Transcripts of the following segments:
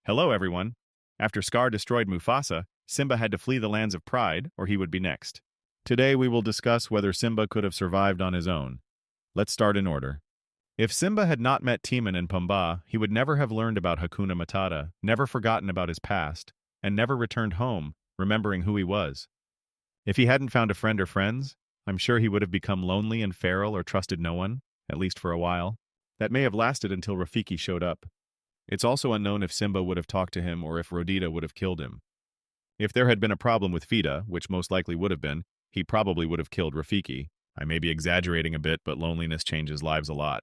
Hello, everyone. After Scar destroyed Mufasa, Simba had to flee the lands of Pride, or he would be next. Today we will discuss whether Simba could have survived on his own. Let's start in order. If Simba had not met Timon and Pumbaa, he would never have learned about Hakuna Matata, never forgotten about his past, and never returned home, remembering who he was. If he hadn't found a friend or friends, I'm sure he would have become lonely and feral or trusted no one, at least for a while. That may have lasted until Rafiki showed up. It's also unknown if Simba would have talked to him or if Rodita would have killed him. If there had been a problem with Fida, which most likely would have been, he probably would have killed Rafiki. I may be exaggerating a bit, but loneliness changes lives a lot,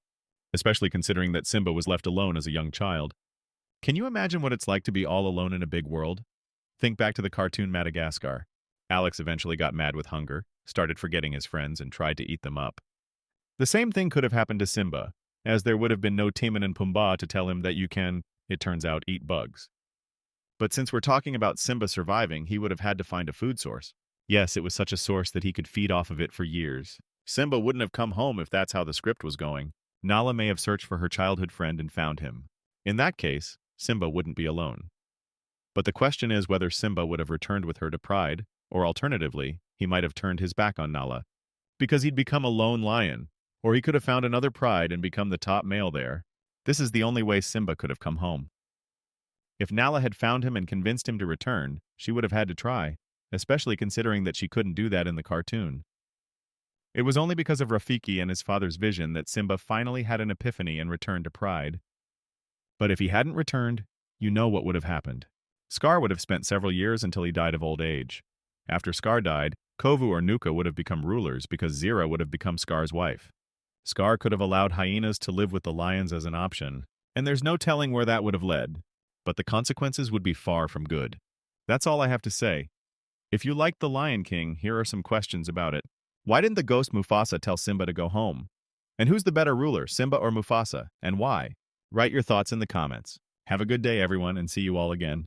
especially considering that Simba was left alone as a young child. Can you imagine what it's like to be all alone in a big world? Think back to the cartoon Madagascar. Alex eventually got mad with hunger, started forgetting his friends, and tried to eat them up. The same thing could have happened to Simba, as there would have been no Timon and Pumbaa to tell him that you can, it turns out, eat bugs. But since we're talking about Simba surviving, he would have had to find a food source. Yes, it was such a source that he could feed off of it for years. Simba wouldn't have come home if that's how the script was going. Nala may have searched for her childhood friend and found him. In that case, Simba wouldn't be alone. But the question is whether Simba would have returned with her to Pride, or alternatively, he might have turned his back on Nala. Because he'd become a lone lion, or he could have found another Pride and become the top male there. This is the only way Simba could have come home. If Nala had found him and convinced him to return, she would have had to try, especially considering that she couldn't do that in the cartoon. It was only because of Rafiki and his father's vision that Simba finally had an epiphany and returned to Pride. But if he hadn't returned, you know what would have happened. Scar would have spent several years until he died of old age. After Scar died, Kovu or Nuka would have become rulers because Zira would have become Scar's wife. Scar could have allowed hyenas to live with the lions as an option, and there's no telling where that would have led, but the consequences would be far from good. That's all I have to say. If you liked The Lion King, here are some questions about it. Why didn't the ghost Mufasa tell Simba to go home? And who's the better ruler, Simba or Mufasa, and why? Write your thoughts in the comments. Have a good day, everyone, and see you all again.